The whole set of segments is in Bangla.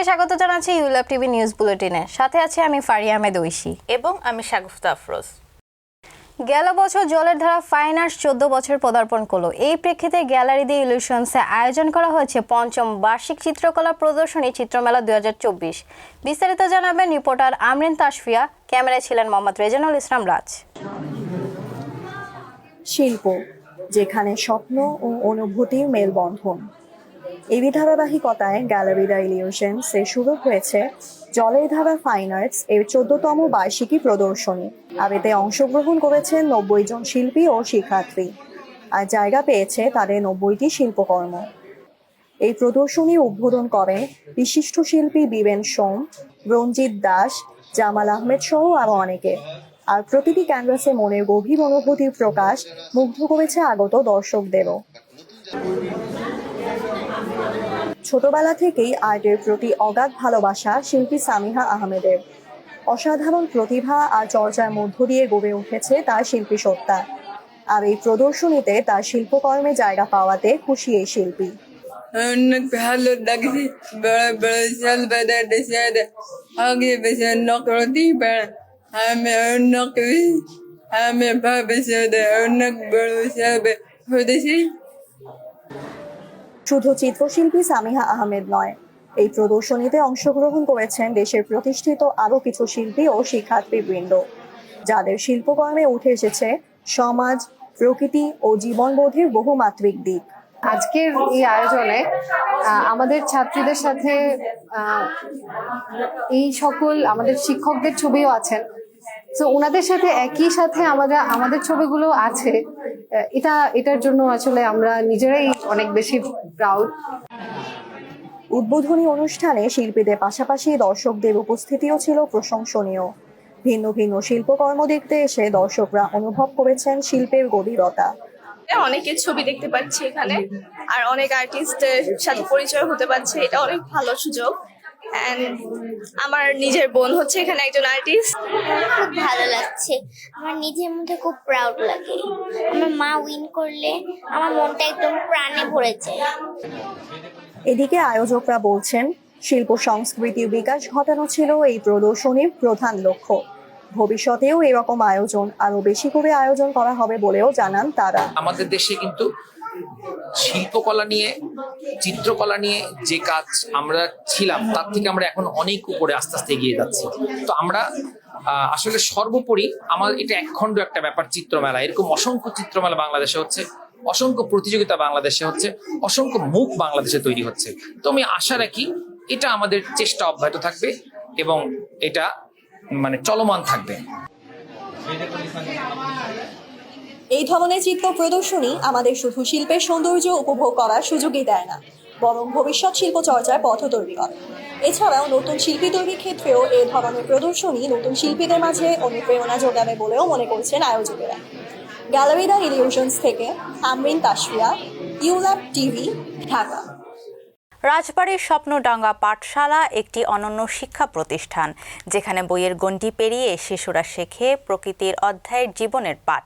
সবাইকে স্বাগত জানাচ্ছি ইউল্যাব টিভি নিউজ বুলেটিনে। সাথে আছি আমি ফারিয়া আহমেদ ঐশী এবং আমি শাগুফতা আফরোজ। গেল বছর জলের ধারা ফাইন আর্টস 14 বছর পদার্পণ করলো। এই প্রেক্ষিতে গ্যালারি দি ইলিউশনসে আয়োজন করা হয়েছে পঞ্চম বার্ষিক চিত্রকলা প্রদর্শনী চিত্রমেলা 2024। বিস্তারিত জানাবেন রিপোর্টার আমরিন তাসফিয়া। ক্যামেরায় ছিলেন মোহাম্মদ রেজানুল ইসলাম রাজ। শিল্প, যেখানে স্বপ্ন ও অনুভূতির মেলবন্ধন। এই ধারাবাহিকতায় গ্যালারি দ্য ইলিউশনসে শুরু হয়েছে জলের ধারা ফাইন আর্টস এর 14তম বার্ষিকী প্রদর্শনী। আর এতে অংশগ্রহণ করেছেন 90 জন শিল্পী ও শিক্ষার্থী, আর জায়গা পেয়েছে তাদের 90টি শিল্পকর্ম। এই প্রদর্শনী উদ্বোধন করেন বিশিষ্ট শিল্পী বীরেন সোম, রঞ্জিত দাস, জামাল আহমেদ সহ আরও অনেকে। আর প্রতিটি ক্যানভাসে মনের গভীর অনুভূতির প্রকাশ মুগ্ধ করেছে আগত দর্শকদেরও। ছোটবেলা থেকেই আর্টের প্রতি অগাধ ভালোবাসা শিল্পী সামিহা আহমেদের। অসাধারণ প্রতিভা আর চর্চার মধ্য দিয়ে গড়ে উঠেছে তার শিল্পী সত্তা। আর এই প্রদর্শনীতে তার শিল্পকর্মে জায়গা পাওয়াতে খুশি এই শিল্পী। অনেক ভালো লাগছে, বড় বড় সাল বাজাতে সাথে আগে বেশি নকরতি পারে। আমি ভবিষ্যতে অনেক বড় সাবে হতেছি। শুধু চিত্রশিল্পী সামিহা আহমেদ নয়, এই প্রদর্শনীতে অংশগ্রহণ করেছেন দেশের প্রতিষ্ঠিত আরও কিছু শিল্পী ও শিক্ষার্থীবৃন্দ, যাদের শিল্পকর্মে উঠে এসেছে সমাজ, প্রকৃতি ও জীবনবোধের বহুমাত্রিক দিক। আজকের এই আয়োজনে আমাদের ছাত্রীদের সাথে এই সকল আমাদের শিক্ষকদের ছবিও আছেন। তো ওনাদের সাথে একই সাথে আমাদের ছবিগুলো আছে। এটার জন্য আসলে আমরা নিজেরাই অনেক বেশি প্রাউড। উদ্বোধনী অনুষ্ঠানে শিল্পীদের পাশাপাশি দর্শকদের উপস্থিতিও ছিল প্রশংসনীয়। ভিন্ন ভিন্ন শিল্পকর্ম দেখতে এসে দর্শকরা অনুভব করেছেন শিল্পের গভীরতা। অনেকের ছবি দেখতে পাচ্ছি এখানে, আর অনেক আর্টিস্টের সাথে পরিচয় হতে পারছে। এটা অনেক ভালো সুযোগ। আমার নিজের বোন হচ্ছে এখানে একজন আর্টিস্ট। খুব ভালো লাগছে, আমার নিজের মধ্যে খুব প্রাউড লাগে। আমার মা উইন করলে আমার মনটা একদম প্রাণে ভরে যায়। এদিকে আয়োজকরা বলছেন, শিল্প সংস্কৃতির বিকাশ ঘটানো ছিল এই প্রদর্শনীর প্রধান লক্ষ্য। ভবিষ্যতেও এরকম আয়োজন আরো বেশি করে আয়োজন করা হবে বলেও জানান তারা। আমাদের দেশে কিন্তু শিল্পকলা নিয়ে, চিত্রকলা নিয়ে যে কাজ আমরা ছিলাম তার থেকে আমরা এখন অনেক উপরে আস্তে আস্তে এগিয়ে যাচ্ছি। তো আমরা আসলে সর্বোপরি আমার এটা একখণ্ড একটা ব্যাপার চিত্রমেলা। এরকম অসংখ্য চিত্রমেলা বাংলাদেশে হচ্ছে, অসংখ্য প্রতিযোগিতা বাংলাদেশে হচ্ছে, অসংখ্য মুখ বাংলাদেশে তৈরি হচ্ছে। তো আমি আশা রাখি এটা আমাদের চেষ্টা অব্যাহত থাকবে এবং এটা চলমান থাকবে। এই ধরনের চিত্র প্রদর্শনী আমাদের শুধু শিল্পের সৌন্দর্য উপভোগ করার সুযোগই দেয় না, বরং ভবিষ্যৎ শিল্প চর্চার পথ তৈরি করে। এছাড়াও নতুন শিল্পী তৈরির ক্ষেত্রেও এই ধরনের প্রদর্শনী নতুন শিল্পীদের মাঝে অনুপ্রেরণা যোগাবে বলেও মনে করছেন আয়োজকেরা। গ্যালারি দ্য ইলিউশনস থেকে আমরিন তাসফিয়া, ইউল্যাব টিভি, ঢাকা। রাজবাড়ির স্বপ্নডাঙ্গা পাঠশালা একটি অনন্য শিক্ষা প্রতিষ্ঠান, যেখানে বইয়ের গণ্ডি পেরিয়ে শিশুরা শেখে প্রকৃতির অধ্যায়ের জীবনের পাঠ।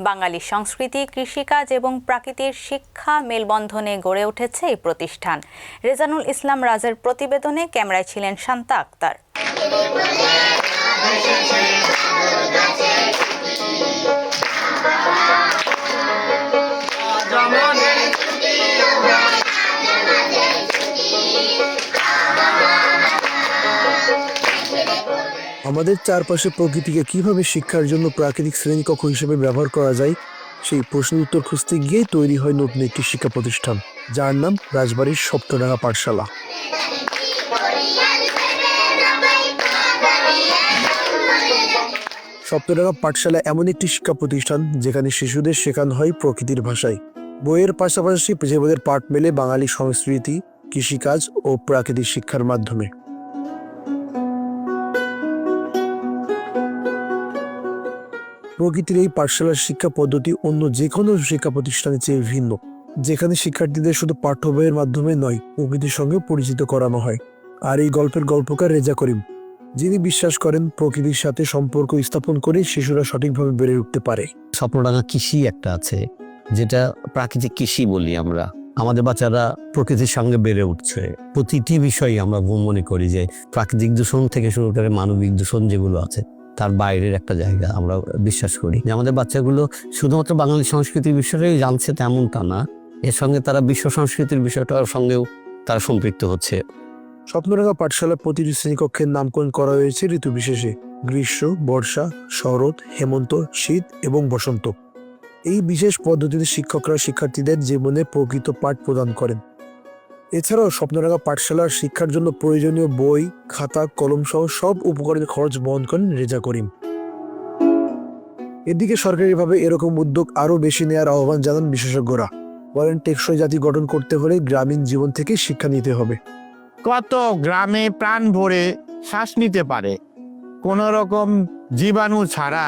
বাঙালি সংস্কৃতি, কৃষিকাজ এবং প্রাকৃতিক শিক্ষা মেলবন্ধনে গড়ে উঠেছে এই প্রতিষ্ঠান। রেজানুল ইসলাম রাজের প্রতিবেদনে ক্যামেরায় ছিলেন শান্তা আক্তার। আমাদের চারপাশে প্রকৃতিকে কিভাবে শিক্ষার জন্য প্রাকৃতিক শ্রেণীকক্ষ হিসেবে ব্যবহার করা যায়, সেই প্রশ্নের উত্তর খুঁজতে গিয়েই তৈরি হয় নতুন একটি শিক্ষা প্রতিষ্ঠান, যার নাম রাজবাড়ির স্বপ্নডাঙ্গা পাঠশালা। স্বপ্নডাঙ্গা পাঠশালা এমন একটি শিক্ষা প্রতিষ্ঠান যেখানে শিশুদের শেখানো হয় প্রকৃতির ভাষায়। বইয়ের পাশাপাশি জীবনের পাঠ মেলে বাঙালি সংস্কৃতি, কৃষিকাজ ও প্রাকৃতিক শিক্ষার মাধ্যমে। প্রকৃতির এই পাঠশালার শিক্ষা পদ্ধতি অন্য যে কোনো শিক্ষা প্রতিষ্ঠানের চেয়ে ভিন্ন, যেখানে শিক্ষার্থীদের শুধু পাঠ্য বইয়ের মাধ্যমে নয়, প্রকৃতির সঙ্গে পরিচিত করানো হয়। আর এই গল্পের গল্পকার রেজা করিম, যিনি বিশ্বাস করেন প্রকৃতির সাথে সম্পর্ক স্থাপন করে শিশুরা সঠিকভাবে বেড়ে উঠতে পারে। স্বপ্নডাঙ্গা কৃষি একটা আছে, যেটা প্রাকৃতিক কৃষি বলি আমরা। আমাদের বাচ্চারা প্রকৃতির সঙ্গে বেড়ে উঠছে। প্রতিটি বিষয়ে আমরা মনে করি যে প্রাকৃতিক দূষণ থেকে শুরু করে মানবিক দূষণ যেগুলো আছে তার বাইরের একটা জায়গা। আমরা বিশ্বাস করি যে আমাদের বাচ্চাগুলো শুধুমাত্র বাঙালি সংস্কৃতির বিষয়টাই জানছে তেমনটা না, এর সঙ্গে তারা বিশ্ব সংস্কৃতির বিষয়টার সঙ্গেও তারা সম্পৃক্ত হচ্ছে। স্বপ্নরাঙা পাঠশালার প্রতিটি শ্রেণীকক্ষের নামকরণ করা হয়েছে ঋতু বিশেষে: গ্রীষ্ম, বর্ষা, শরৎ, হেমন্ত, শীত এবং বসন্ত। এই বিশেষ পদ্ধতিতে শিক্ষকরা শিক্ষার্থীদের জীবনে প্রকৃত পাঠ প্রদান করেন। এছাড়াও স্বপ্নরাঙা পাঠশালার শিক্ষার জন্য প্রয়োজনীয় বই, খাতা, কলম সহ সব উপকরণের খরচ বহন করেন রেজা করিম। এদিকে সরকারিভাবে এরকম উদ্যোগ আরও বেশি নেওয়ার আহ্বান জানান বিশেষজ্ঞরা। বলেন, টেকসই জাতি গঠন করতে হলে গ্রামীণ জীবন থেকে শিক্ষা নিতে হবে। কত গ্রামে প্রাণ ভরে শ্বাস নিতে পারে কোনো রকম জীবাণু ছাড়া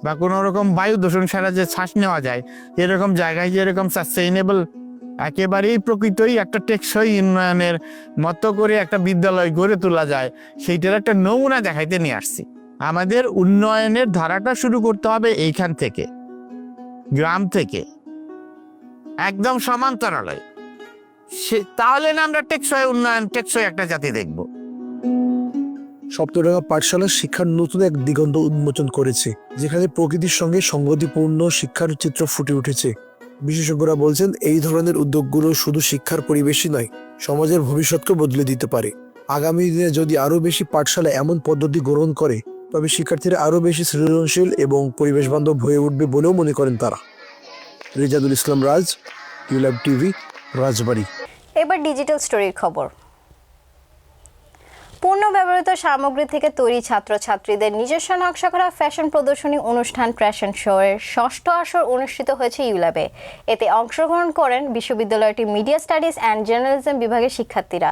বা কোনো রকম বায়ু দূষণ ছাড়া যে শ্বাস নেওয়া যায়, এরকম জায়গায় যেরকম সাস্টেইনেবল একেবারেই প্রকৃতই একটা টেকসই উন্নয়নের মতো করে একটা বিদ্যালয় গড়ে তোলা যায়, সেইটার একটা নমুনা দেখাইতে নিয়ে আসছি। আমাদের উন্নয়নের ধারাটা শুরু করতে হবে এইখান থেকে, গ্রাম থেকে, একদম সমান্তরালে। তাহলে না আমরা টেকসই উন্নয়ন, টেকসই একটা জাতি দেখব। স্বপ্নরাঙা পাঠশালা শিক্ষার নতুন এক দিগন্ত উন্মোচন করেছে, যেখানে প্রকৃতির সঙ্গে সংগতিপূর্ণ শিক্ষার চিত্র ফুটে উঠেছে। বিশেষজ্ঞরা বলছেন, এই ধরনের উদ্যোগগুলো শুধু শিক্ষার পরিবেশই নয়, সমাজের ভবিষ্যৎকে বদলে দিতে পারে। আগামী দিনে যদি আরও বেশি পাঠশালা এমন পদ্ধতি গ্রহণ করে, তবে শিক্ষার্থীরা আরও বেশি সৃজনশীল এবং পরিবেশ বান্ধব হয়ে উঠবে বলেও মনে করেন তারা। রেজাদুল ইসলাম রাজ, ইউলাভ টিভি, রাজবাড়ী। এবার ডিজিটাল স্টোরির খবর। পূর্ণ ব্যবহৃত সামগ্রী থেকে তৈরি ছাত্রছাত্রীদের নিজস্ব নকশা করা ফ্যাশন প্রদর্শনী অনুষ্ঠান ফ্যাশন শো এর 6ষ্ঠ আসর অনুষ্ঠিত হয়েছে ইউল্যাবে। এতে অংশগ্রহণ করেন বিশ্ববিদ্যালয়টির মিডিয়া স্টাডিজ অ্যান্ড জার্নালিজম বিভাগের শিক্ষার্থীরা।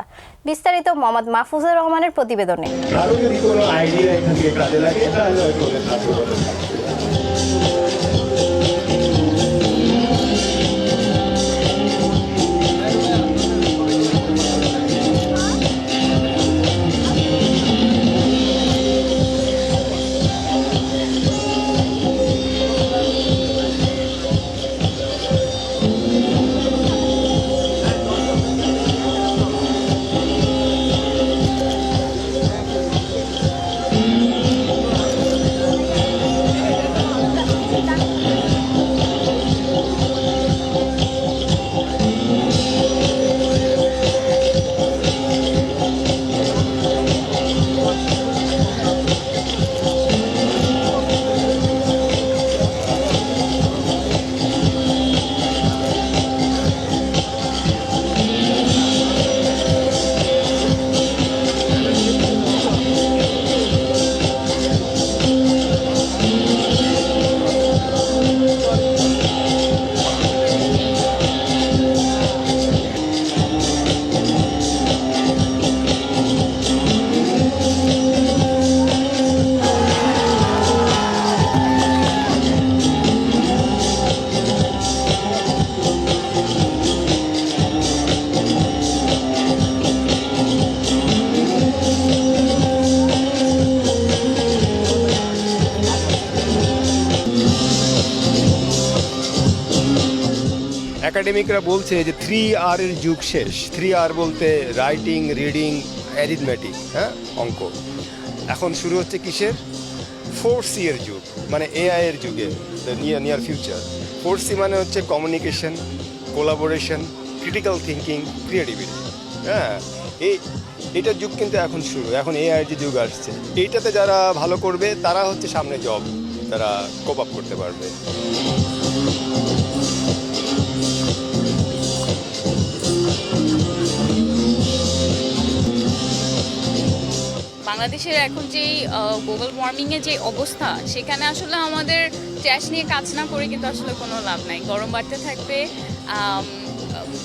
বিস্তারিত মোহাম্মদ মাহফুজুর রহমানের প্রতিবেদনে। একাডেমিকরা বলছে যে 3R এর যুগ শেষ। 3R বলতে রাইটিং, রিডিং, অ্যারিথমেটিক, হ্যাঁ, অঙ্ক। এখন শুরু হচ্ছে কিসের? 4C এর যুগ, মানে AI এর যুগে, নিয়ার ফিউচার। 4C মানে হচ্ছে communication, collaboration, critical thinking, creativity. হ্যাঁ, এটার যুগ কিন্তু এখন শুরু। এখন AI এর যে যুগ আসছে, এইটাতে যারা ভালো করবে তারা হচ্ছে সামনে জব, তারা কোপ আপ করতে পারবে। বাংলাদেশের এখন যেই গ্লোবাল ওয়ার্মিংয়ের যে অবস্থা, সেখানে আসলে আমাদের ট্র্যাশ নিয়ে কাজ না করে কিন্তু আসলে কোনো লাভ নাই। গরম বাড়তে থাকবে,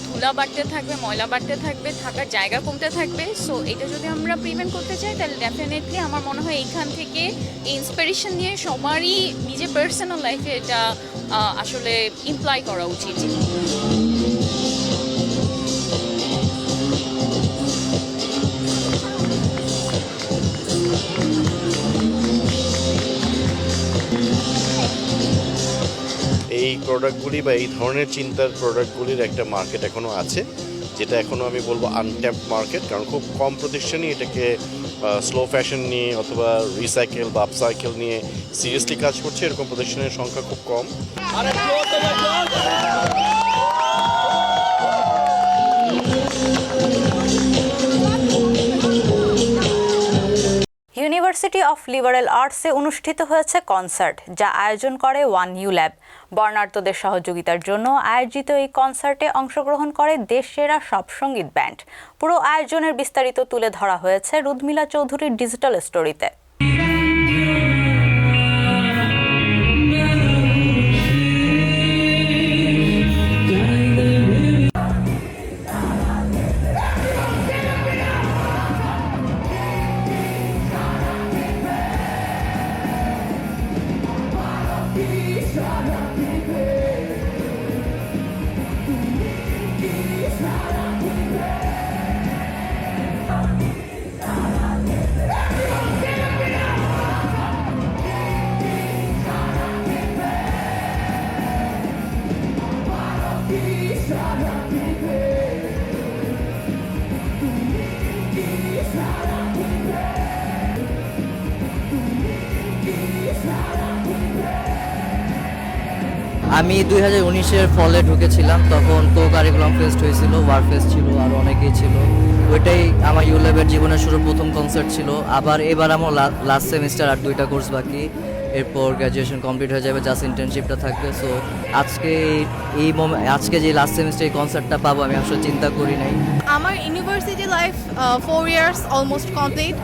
ধুলা বাড়তে থাকবে, ময়লা বাড়তে থাকবে, থাকার জায়গা কমতে থাকবে। সো এটা যদি আমরা প্রিভেন্ট করতে চাই, তাহলে ডেফিনেটলি আমার মনে হয় এইখান থেকে ইন্সপিরেশন নিয়ে সবারই নিজের পার্সোনাল লাইফে এটা আসলে ইমপ্লাই করা উচিত। এই এই প্রোডাক্টগুলি বা এই ধরনের চিন্তার প্রোডাক্টগুলির একটা মার্কেট এখনও আছে, যেটা এখনও আমি বলবো আনট্যাপড মার্কেট, কারণ খুব কম প্রতিষ্ঠানই এটাকে স্লো ফ্যাশন নিয়ে অথবা রিসাইকেল বা আপসাইকেল নিয়ে সিরিয়াসলি কাজ করছে। এরকম প্রতিষ্ঠানের সংখ্যা খুব কম। ইউনিভার্সিটি অফ লিবারেল আর্টসে অনুষ্ঠিত হয়েছে কনসার্ট, যা আয়োজন করে ওয়ান ইউ ল্যাব। বর্ণাঢ্যদের সহযোগিতার জন্য আয়োজিত এই কনসার্টে অংশগ্রহণ করে দেশসেরা সব সঙ্গীত ব্যান্ড। পুরো আয়োজনের বিস্তারিত তুলে ধরা হয়েছে রুদমিলা চৌধুরীর ডিজিটাল স্টোরিতে। আমি 2019-এর ফলে ঢুকেছিলাম, তখন কো কারিকুলাম ফেস্ট হয়েছিল, ওয়ার ফেস্ট ছিল, আর অনেকেই ছিল। ওইটাই আমার ইউ ল্যাবের জীবনের শুরু প্রথম কনসার্ট ছিল। আবার এবার আমার লাস্ট সেমিস্টার, আর 2টা কোর্স বাকি, এরপর গ্র্যাজুয়েশন কমপ্লিট হয়ে যাবে, জাস্ট ইন্টার্নশিপটা থাকবে। সো আজকে যে লাস্ট সেমিস্টার এই কনসার্টটা পাবো আমি আসলে চিন্তা করি নাই। আমার university life 4 years almost complete.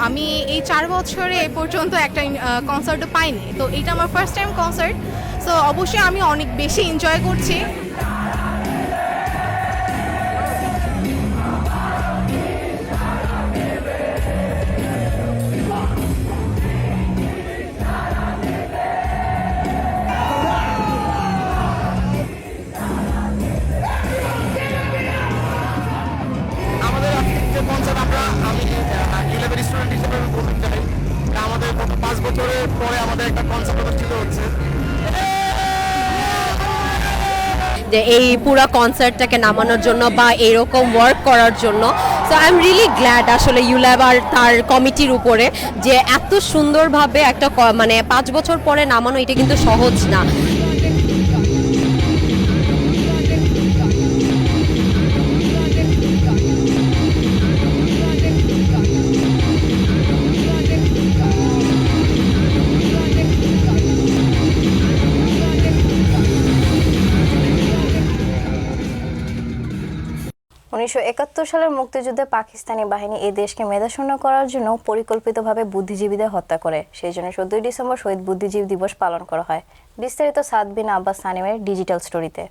আমি এই 4 বছরে এ পর্যন্ত একটা কনসার্টও পাইনি, তো এটা আমার ফার্স্ট টাইম কনসার্ট। সো অবশ্যই আমি অনেক বেশি এনজয় করছি। আমাদের 5 বছরের পরে আমাদের একটা কনসার্ট অনুষ্ঠিত হচ্ছে। যে এই পুরো কনসার্টটাকে নামানোর জন্য বা এরকম ওয়ার্ক করার জন্য। So I am really glad আসলে ইউল্যাব আর তার কমিটির উপরে যে এত সুন্দরভাবে একটা মানে 5 বছর পরে নামানো, এটা কিন্তু সহজ না। সালের মুক্তিযুদ্ধে পাকিস্তানি বাহিনী এই দেশকে মেধাশূন্য করার জন্য পরিকল্পিতভাবে বুদ্ধিজীবীদের হত্যা করে। সেই জন্য 14 ডিসেম্বর শহীদ বুদ্ধিজীবী দিবস পালন করা হয়। বিস্তারিত সাদ বিন আব্বাস সানিমের ডিজিটাল স্টোরিতে।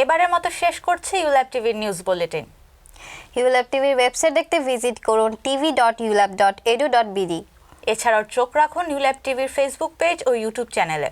এবারের মতো শেষ করছে ইউল্যাব টিভির নিউজ বুলেটিন। ইউল্যাব টিভির ওয়েবসাইট দেখতে ভিজিট করুন tv.ulab.edu.bd। এছাড়াও চোখ রাখুন ইউল্যাব টিভির ফেসবুক পেজ ও ইউটিউব চ্যানেলে।